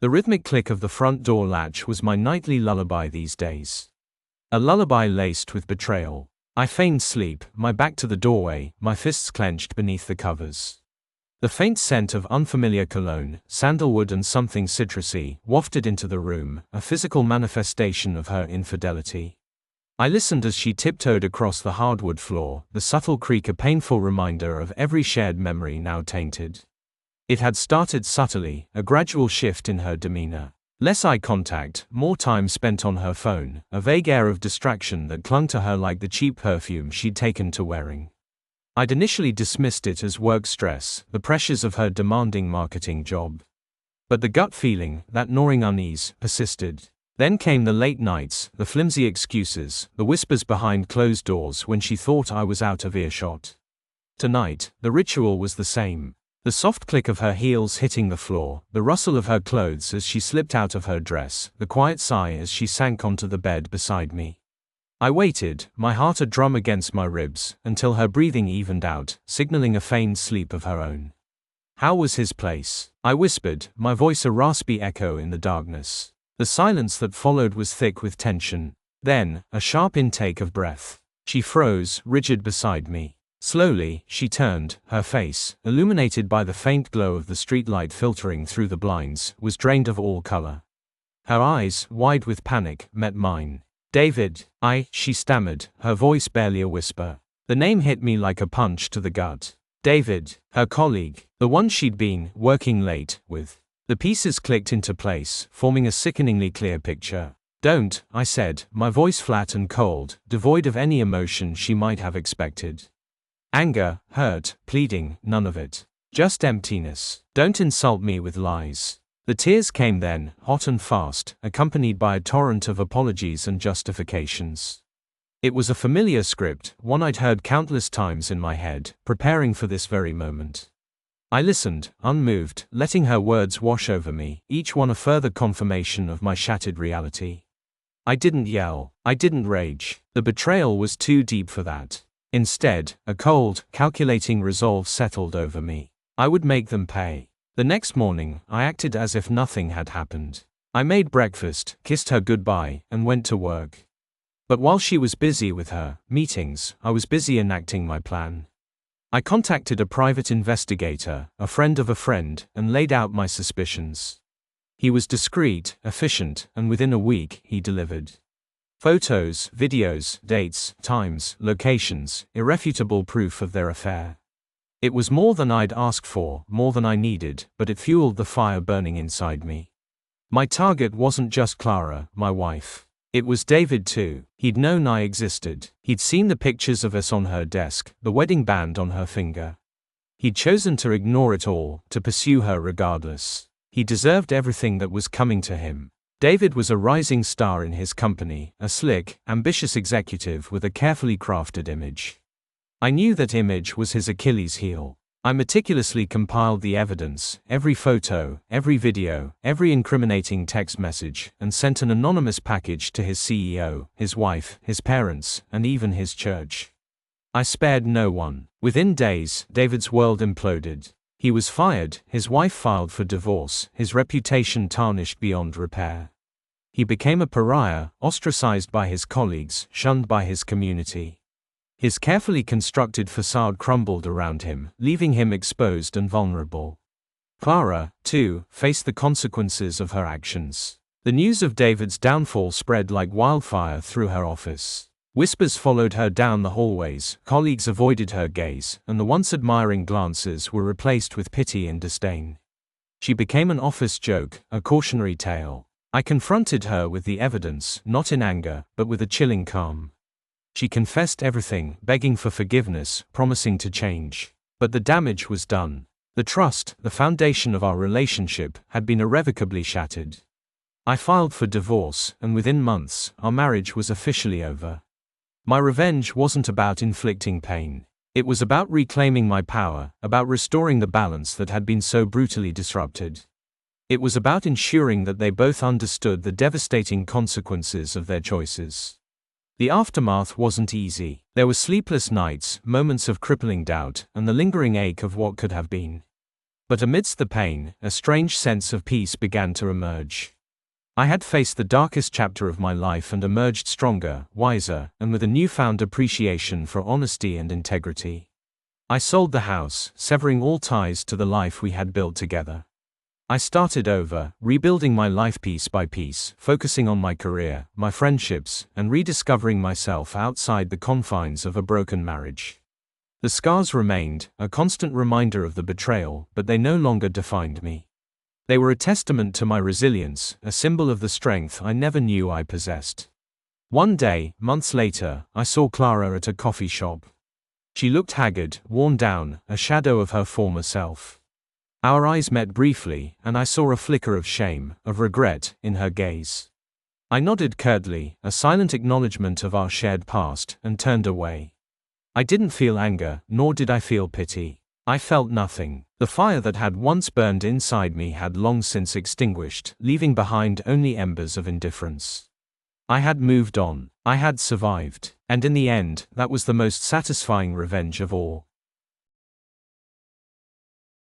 The rhythmic click of the front door latch was my nightly lullaby these days. A lullaby laced with betrayal. I feigned sleep, my back to the doorway, my fists clenched beneath the covers. The faint scent of unfamiliar cologne, sandalwood and something citrusy, wafted into the room, a physical manifestation of her infidelity. I listened as she tiptoed across the hardwood floor, the subtle creak a painful reminder of every shared memory now tainted. It had started subtly, a gradual shift in her demeanor. Less eye contact, more time spent on her phone, a vague air of distraction that clung to her like the cheap perfume she'd taken to wearing. I'd initially dismissed it as work stress, the pressures of her demanding marketing job. But the gut feeling, that gnawing unease, persisted. Then came the late nights, the flimsy excuses, the whispers behind closed doors when she thought I was out of earshot. Tonight, the ritual was the same. The soft click of her heels hitting the floor, the rustle of her clothes as she slipped out of her dress, the quiet sigh as she sank onto the bed beside me. I waited, my heart a drum against my ribs, until her breathing evened out, signaling a feigned sleep of her own. How was his place? I whispered, my voice a raspy echo in the darkness. The silence that followed was thick with tension. Then, a sharp intake of breath. She froze, rigid beside me. Slowly, she turned, her face, illuminated by the faint glow of the streetlight filtering through the blinds, was drained of all color. Her eyes, wide with panic, met mine. David, she stammered, her voice barely a whisper. The name hit me like a punch to the gut. David, her colleague, the one she'd been, working late, with. The pieces clicked into place, forming a sickeningly clear picture. Don't, I said, my voice flat and cold, devoid of any emotion she might have expected. Anger, hurt, pleading, none of it. Just emptiness. Don't insult me with lies. The tears came then, hot and fast, accompanied by a torrent of apologies and justifications. It was a familiar script, one I'd heard countless times in my head, preparing for this very moment. I listened, unmoved, letting her words wash over me, each one a further confirmation of my shattered reality. I didn't yell. I didn't rage. The betrayal was too deep for that. Instead, a cold, calculating resolve settled over me. I would make them pay. The next morning, I acted as if nothing had happened. I made breakfast, kissed her goodbye, and went to work. But while she was busy with her meetings, I was busy enacting my plan. I contacted a private investigator, a friend of a friend, and laid out my suspicions. He was discreet, efficient, and within a week, he delivered. Photos, videos, dates, times, locations, irrefutable proof of their affair. It was more than I'd asked for, more than I needed, but it fueled the fire burning inside me. My target wasn't just Clara, my wife. It was David too. He'd known I existed. He'd seen the pictures of us on her desk, the wedding band on her finger. He'd chosen to ignore it all, to pursue her regardless. He deserved everything that was coming to him. David was a rising star in his company, a slick, ambitious executive with a carefully crafted image. I knew that image was his Achilles heel. I meticulously compiled the evidence, every photo, every video, every incriminating text message, and sent an anonymous package to his CEO, his wife, his parents, and even his church. I spared no one. Within days, David's world imploded. He was fired, his wife filed for divorce, his reputation tarnished beyond repair. He became a pariah, ostracized by his colleagues, shunned by his community. His carefully constructed facade crumbled around him, leaving him exposed and vulnerable. Clara, too, faced the consequences of her actions. The news of David's downfall spread like wildfire through her office. Whispers followed her down the hallways, colleagues avoided her gaze, and the once admiring glances were replaced with pity and disdain. She became an office joke, a cautionary tale. I confronted her with the evidence, not in anger, but with a chilling calm. She confessed everything, begging for forgiveness, promising to change. But the damage was done. The trust, the foundation of our relationship, had been irrevocably shattered. I filed for divorce, and within months, our marriage was officially over. My revenge wasn't about inflicting pain. It was about reclaiming my power, about restoring the balance that had been so brutally disrupted. It was about ensuring that they both understood the devastating consequences of their choices. The aftermath wasn't easy. There were sleepless nights, moments of crippling doubt, and the lingering ache of what could have been. But amidst the pain, a strange sense of peace began to emerge. I had faced the darkest chapter of my life and emerged stronger, wiser, and with a newfound appreciation for honesty and integrity. I sold the house, severing all ties to the life we had built together. I started over, rebuilding my life piece by piece, focusing on my career, my friendships, and rediscovering myself outside the confines of a broken marriage. The scars remained, a constant reminder of the betrayal, but they no longer defined me. They were a testament to my resilience, a symbol of the strength I never knew I possessed. One day, months later, I saw Clara at a coffee shop. She looked haggard, worn down, a shadow of her former self. Our eyes met briefly, and I saw a flicker of shame, of regret, in her gaze. I nodded curtly, a silent acknowledgement of our shared past, and turned away. I didn't feel anger, nor did I feel pity. I felt nothing. The fire that had once burned inside me had long since extinguished, leaving behind only embers of indifference. I had moved on. I had survived. And in the end, that was the most satisfying revenge of all.